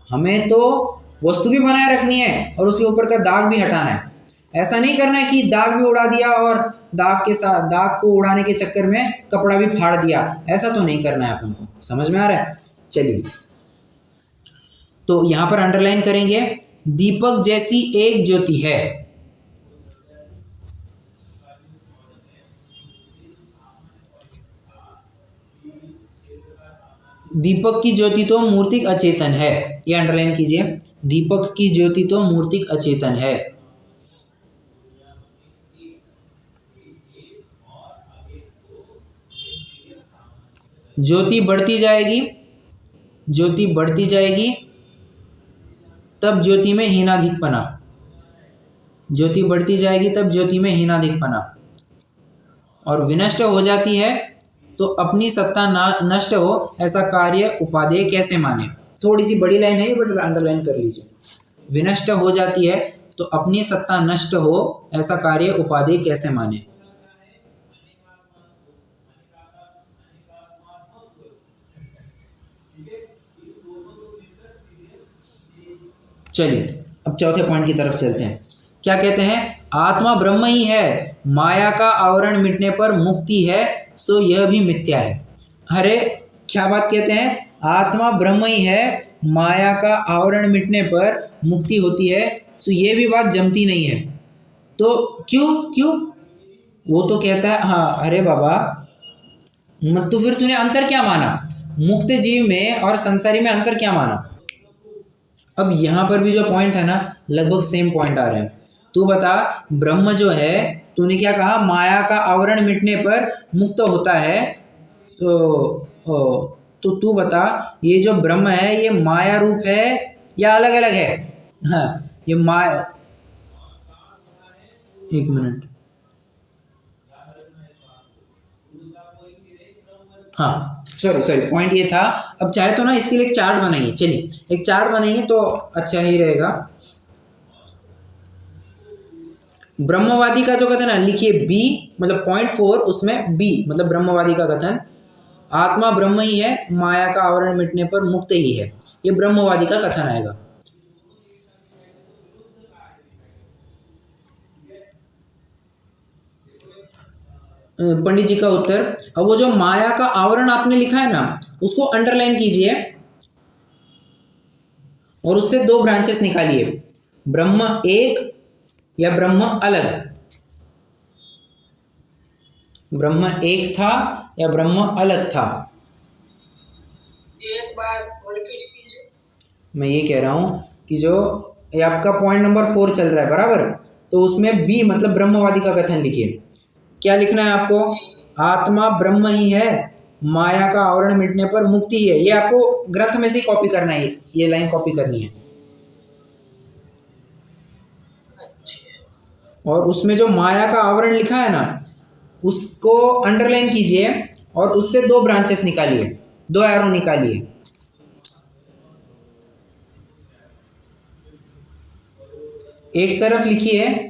हमें तो वस्तु भी बनाए रखनी है और उसके ऊपर का दाग भी हटाना है। ऐसा नहीं करना है कि दाग भी उड़ा दिया और दाग को उड़ाने के चक्कर में कपड़ा भी फाड़ दिया। ऐसा तो नहीं करना है अपन को। समझ में आ रहा है? चलिए, तो यहाँ पर अंडरलाइन करेंगे, दीपक जैसी एक ज्योति है। दीपक की ज्योति तो मूर्तिक अचेतन है। ये अंडरलाइन कीजिए, दीपक की ज्योति तो मूर्तिक अचेतन है। ज्योति बढ़ती जाएगी, ज्योति बढ़ती जाएगी तब ज्योति में हीनाधिकपना, ज्योति बढ़ती जाएगी तब ज्योति में हीनाधिकपना, और विनष्ट हो जाती है तो अपनी सत्ता नष्ट हो ऐसा कार्य उपादेय कैसे माने। थोड़ी सी बड़ी लाइन है ये, बट अंडरलाइन कर लीजिए। विनष्ट हो जाती है तो अपनी सत्ता नष्ट हो ऐसा कार्य उपादेय कैसे माने। चलिए अब चौथे पॉइंट की तरफ चलते हैं। क्या कहते हैं? आत्मा ब्रह्म ही है, माया का आवरण मिटने पर मुक्ति है, सो यह भी मिथ्या है। अरे क्या बात कहते हैं? आत्मा ब्रह्म ही है, माया का आवरण मिटने पर मुक्ति होती है, सो ये भी बात जमती नहीं है। तो क्यों? वो तो कहता है हाँ, अरे बाबा तो फिर तूने अंतर क्या माना? मुक्त जीव में और संसारी में अंतर क्या माना? अब यहाँ पर भी जो पॉइंट है ना, लगभग सेम पॉइंट आ रहे हैं। तू बता, ब्रह्म जो है, तूने क्या कहा? माया का आवरण मिटने पर मुक्त होता है। तो तू बता, ये जो ब्रह्म है ये माया रूप है या अलग अलग है? हाँ, ये माया, एक मिनट, हाँ सॉरी, पॉइंट ये था। अब चाहे तो ना इसके लिए एक चार्ट बनाइए। चलिए एक चार्ट बनाइए तो अच्छा ही रहेगा। ब्रह्मवादी का जो कथन है लिखिए बी, मतलब पॉइंट 4, उसमें बी मतलब ब्रह्मवादी का कथन, आत्मा ब्रह्म ही है, माया का आवरण मिटने पर मुक्त ही है। ये ब्रह्मवादी का कथन आएगा। पंडित जी का उत्तर। अब वो जो माया का आवरण आपने लिखा है ना, उसको अंडरलाइन कीजिए और उससे 2 ब्रांचेस निकालिए, ब्रह्म एक या ब्रह्म अलग। ब्रह्म एक था या ब्रह्म अलग था? एक बार रिपीट कीजिए। मैं ये कह रहा हूं कि जो ये आपका पॉइंट नंबर 4 चल रहा है बराबर, तो उसमें बी मतलब ब्रह्मवादी का कथन लिखिए। क्या लिखना है आपको? आत्मा ब्रह्म ही है, माया का आवरण मिटने पर मुक्ति है। ये आपको ग्रंथ में से कॉपी करना है, ये लाइन कॉपी करनी है। और उसमें जो माया का आवरण लिखा है ना, उसको अंडरलाइन कीजिए और उससे 2 ब्रांचेस निकालिए, 2 एरो निकालिए। एक तरफ लिखिए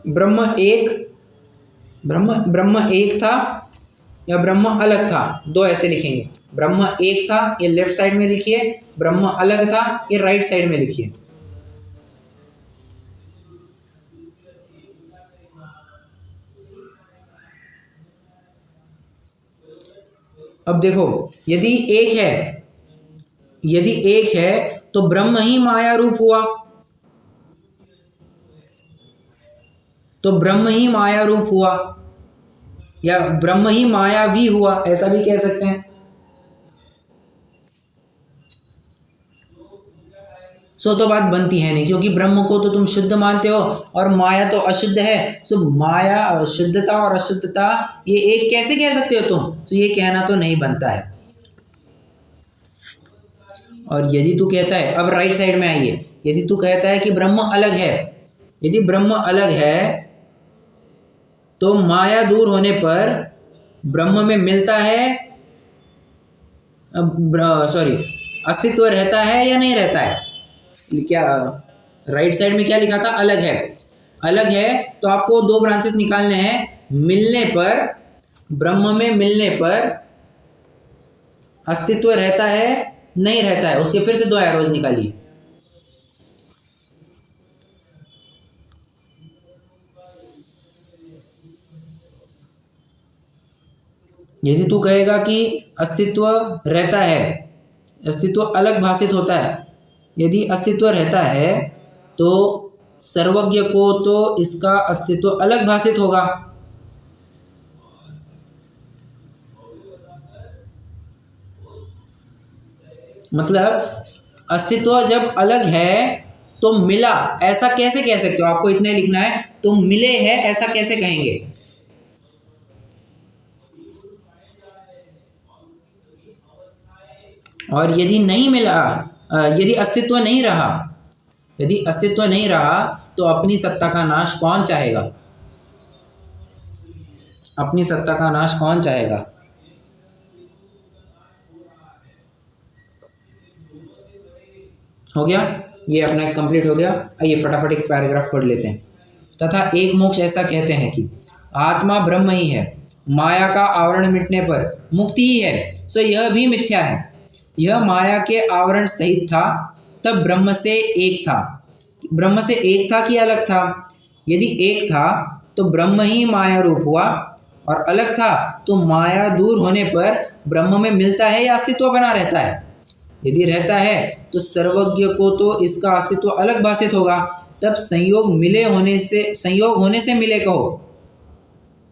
ब्रह्म एक था या ब्रह्म अलग था, 2 ऐसे लिखेंगे। ब्रह्म एक था ये लेफ्ट साइड में लिखिए, ब्रह्म अलग था ये राइट साइड में लिखिए। अब देखो, यदि एक है तो ब्रह्म ही माया रूप हुआ, तो ब्रह्म ही माया रूप हुआ या ब्रह्म ही मायावी हुआ, ऐसा भी कह सकते हैं। सो तो बात बनती है नहीं, क्योंकि ब्रह्म को तो तुम शुद्ध मानते हो और माया तो अशुद्ध है। सो माया, शुद्धता और अशुद्धता ये एक कैसे कह सकते हो तुम? तो ये कहना तो नहीं बनता है। और यदि तू कहता है, अब राइट साइड में आइए, यदि तू कहता है कि ब्रह्म अलग है, यदि ब्रह्म अलग है तो माया दूर होने पर ब्रह्म में मिलता है, अस्तित्व रहता है या नहीं रहता है? क्या राइट साइड में क्या लिखा था? अलग है। अलग है तो आपको दो ब्रांचेस निकालने हैं। मिलने पर, ब्रह्म में मिलने पर अस्तित्व रहता है नहीं रहता है, उसके फिर से दो एरोज निकालिए। यदि तू कहेगा कि अस्तित्व रहता है, अस्तित्व अलग भाषित होता है, यदि अस्तित्व रहता है तो सर्वज्ञ को तो इसका अस्तित्व अलग भाषित होगा। मतलब अस्तित्व जब अलग है तो मिला, ऐसा कैसे कह सकते हो? आपको इतने लिखना है, तो मिले हैं ऐसा कैसे कहेंगे? और यदि नहीं मिला, यदि अस्तित्व नहीं रहा, यदि अस्तित्व नहीं रहा तो अपनी सत्ता का नाश कौन चाहेगा? अपनी सत्ता का नाश कौन चाहेगा? हो गया, ये अपना कंप्लीट हो गया। आइए फटाफट एक पैराग्राफ पढ़ लेते हैं। तथा एक मोक्ष ऐसा कहते हैं कि आत्मा ब्रह्म ही है, माया का आवरण मिटने पर मुक्ति ही है, सो यह भी मिथ्या है। यह माया के आवरण सहित था तब ब्रह्म से एक था। ब्रह्म से एक था कि अलग था? यदि एक था तो ब्रह्म ही माया रूप हुआ, और अलग था तो माया दूर होने पर ब्रह्म में मिलता है या अस्तित्व बना रहता है? यदि रहता है तो सर्वज्ञ को तो इसका अस्तित्व अलग भाषित होगा। तब संयोग होने से मिले कहो,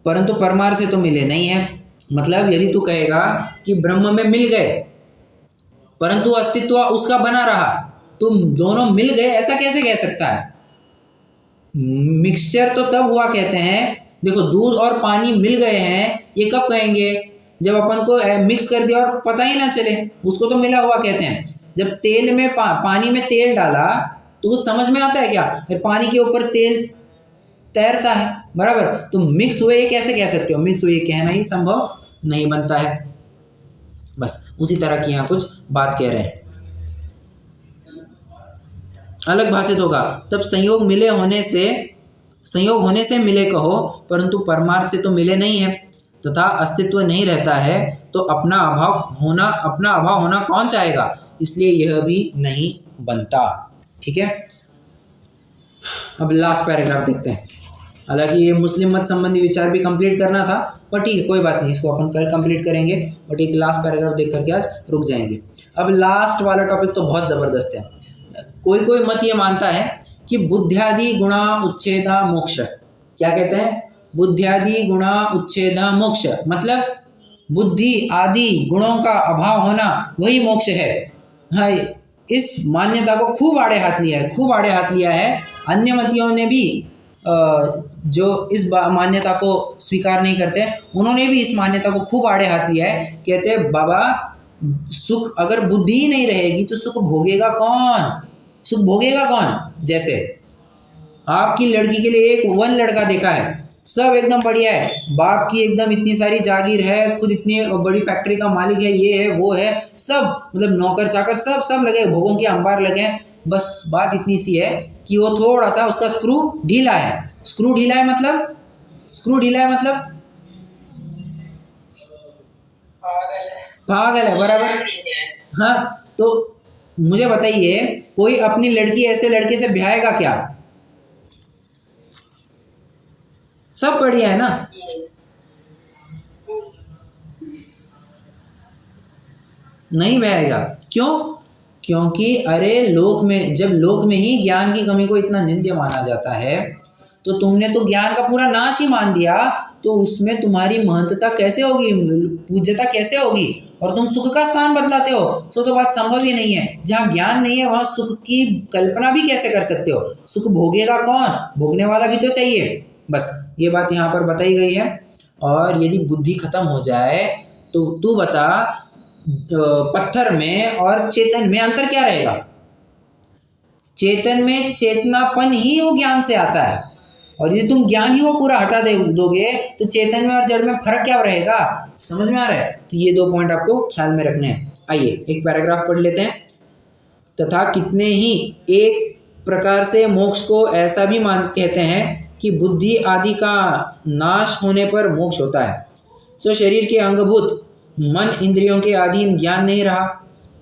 परंतु परमार्थ से तो मिले नहीं है। मतलब यदि तू कहेगा कि ब्रह्म में मिल गए परंतु अस्तित्व उसका बना रहा, तो दोनों मिल गए ऐसा कैसे कह सकता है? मिक्सचर तो तब हुआ कहते हैं, देखो दूध और पानी मिल गए हैं, ये कब कहेंगे? जब अपन को मिक्स कर दिया और पता ही ना चले, उसको तो मिला हुआ कहते हैं। जब तेल में पानी में तेल डाला तो कुछ समझ में आता है क्या? फिर पानी के ऊपर तेल तैरता है, बराबर। तो मिक्स हुए ये कैसे कह सकते हो? मिक्स हुए कहना ही संभव नहीं बनता है। बस उसी तरह की यहाँ कुछ बात कह रहे हैं। अलग भाषित होगा तब संयोग होने से मिले कहो, परंतु परमार्थ से तो मिले नहीं है। तथा अस्तित्व नहीं रहता है तो अपना अभाव होना कौन चाहेगा? इसलिए यह भी नहीं बनता। ठीक है, अब लास्ट पैराग्राफ देखते हैं। हालांकि ये मुस्लिम मत संबंधी विचार भी कंप्लीट करना था, पर ठीक है कोई बात नहीं, इसको अपन कल कंप्लीट करेंगे। बट एक लास्ट पैराग्राफ देख करके आज रुक जाएंगे। अब लास्ट वाला टॉपिक तो बहुत ज़बरदस्त है। कोई मत ये मानता है कि बुद्ध्यादि गुणा उच्छेदा मोक्ष। क्या कहते हैं? बुद्ध्यादि गुणा उच्छेदा मोक्ष, मतलब बुद्धि आदि गुणों का अभाव होना वही मोक्ष है। हाँ, इस मान्यता को खूब आड़े हाथ लिया है। अन्य मतियों ने भी जो इस मान्यता को स्वीकार नहीं करते, उन्होंने भी इस मान्यता को खूब आड़े हाथ लिया है। कहते हैं बाबा, सुख अगर बुद्धि ही नहीं रहेगी तो सुख भोगेगा कौन? जैसे आपकी लड़की के लिए एक वन लड़का देखा है, सब एकदम बढ़िया है, बाप की एकदम इतनी सारी जागीर है, खुद इतनी बड़ी फैक्ट्री का मालिक है, ये है वो है, सब मतलब नौकर चाकर सब लगे, भोगों के अंबार लगे। बस बात इतनी सी है कि वो थोड़ा सा उसका स्क्रू ढीला है। स्क्रू ढीला है मतलब पागल है, बराबर। हाँ, तो मुझे बताइए, कोई अपनी लड़की ऐसे लड़के से ब्याहेगा क्या? सब बढ़िया है ना? नहीं ब्याहेगा। क्यों? क्योंकि अरे जब लोक में ही ज्ञान की कमी को इतना निंद्य माना जाता है, तो तुमने तो ज्ञान का पूरा नाश ही मान दिया, तो उसमें तुम्हारी महत्ता कैसे होगी, पूज्यता कैसे होगी? और तुम सुख का स्थान बदलाते हो, तो बात संभव ही नहीं है। जहाँ ज्ञान नहीं है वहाँ सुख की कल्पना भी कैसे कर सकते हो? सुख भोगेगा कौन? भोगने वाला भी तो चाहिए। बस ये बात यहाँ पर बताई गई है। और यदि बुद्धि खत्म हो जाए तो तू बता, पत्थर में और चेतन में अंतर क्या रहेगा? चेतन में चेतनापन ही वो ज्ञान से आता है, और यदि तुम ज्ञान ही वो पूरा हटा दोगे तो चेतन में और जड़ में फर्क क्या रहेगा? समझ में आ रहा है? तो ये 2 पॉइंट आपको ख्याल में रखने हैं। आइए एक पैराग्राफ पढ़ लेते हैं। तथा कितने ही एक प्रकार से मोक्ष को ऐसा भी कहते हैं कि बुद्धि आदि का नाश होने पर मोक्ष होता है। सो शरीर के अंगभूत मन इंद्रियों के अधीन ज्ञान नहीं रहा,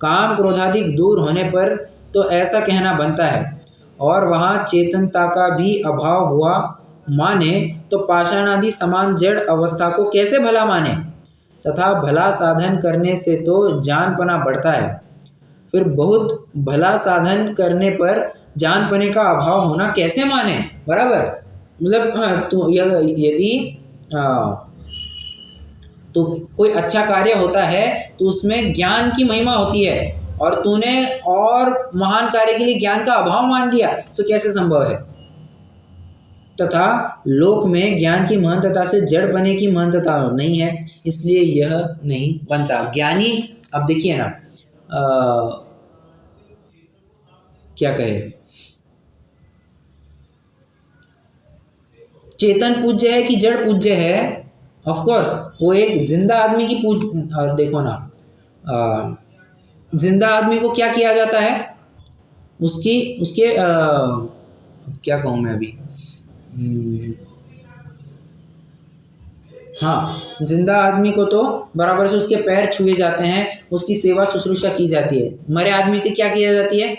काम क्रोधादिक दूर होने पर तो ऐसा कहना बनता है, और वहाँ चेतनता का भी अभाव हुआ माने तो पाषाण आदि समान जड़ अवस्था को कैसे भला माने? तथा भला साधन करने से तो जानपना बढ़ता है, फिर बहुत भला साधन करने पर जानपने का अभाव होना कैसे माने? बराबर, मतलब तो यदि तो कोई अच्छा कार्य होता है तो उसमें ज्ञान की महिमा होती है, और तूने और महान कार्य के लिए ज्ञान का अभाव मान दिया, तो कैसे संभव है? तथा लोक में ज्ञान की महंतता से जड़ बने की महंतता नहीं है, इसलिए यह नहीं बनता। ज्ञानी, अब देखिए ना, क्या कहे, चेतन पूज्य है कि जड़ पूज्य है? ऑफ कोर्स वो एक जिंदा आदमी की देखो ना, जिंदा आदमी को क्या किया जाता है? उसके क्या कहूँ मैं अभी, हाँ, जिंदा आदमी को तो बराबर से उसके पैर छुए जाते हैं, उसकी सेवा शुश्रूषा की जाती है। मरे आदमी की क्या किया जाती है?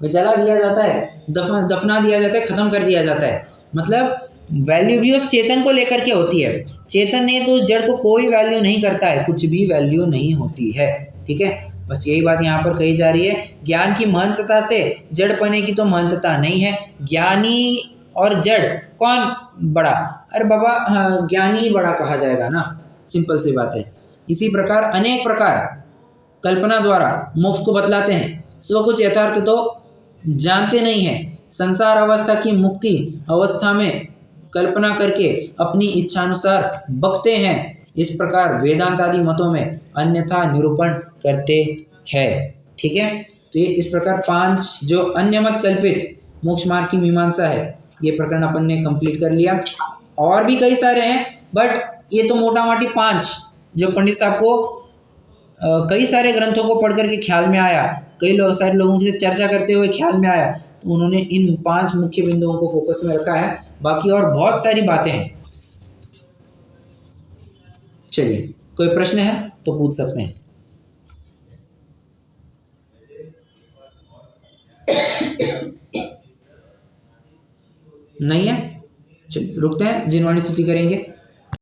जला दिया जाता है, दफना दिया जाता है, खत्म कर दिया जाता है। मतलब वैल्यू भी उस चेतन को लेकर के होती है। चेतन ने तो उस जड़ को कोई वैल्यू नहीं करता है, कुछ भी वैल्यू नहीं होती है। ठीक है, बस यही बात यहाँ पर कही जा रही है। ज्ञान की महंतता से जड़पने की तो महंतता नहीं है। ज्ञानी और जड़ कौन बड़ा? अरे बाबा, हाँ, ज्ञानी ही बड़ा कहा जाएगा ना, सिंपल सी बात है। इसी प्रकार अनेक प्रकार कल्पना द्वारा मोक्ष को बतलाते हैं, सो कुछ यथार्थ तो जानते नहीं है। संसार अवस्था की मुक्ति अवस्था में कल्पना करके अपनी इच्छानुसार बकते हैं। इस प्रकार वेदांत आदि मतों में अन्यथा निरूपण करते हैं। ठीक है, तो ये इस प्रकार 5 जो अन्य मत कल्पित मोक्ष मार्ग की मीमांसा है, ये प्रकरण अपन ने कंप्लीट कर लिया। और भी कई सारे हैं, बट ये तो मोटा मोटी 5 जो पंडित साहब को कई सारे ग्रंथों को पढ़ करके ख्याल में आया, सारे लोगों से चर्चा करते हुए ख्याल में आया, तो उन्होंने इन 5 मुख्य बिंदुओं को फोकस में रखा है। बाकी और बहुत सारी बातें हैं। चलिए, कोई प्रश्न है तो पूछ सकते हैं। नहीं है? चलिए रुकते हैं, जिनवाणी स्तुति करेंगे।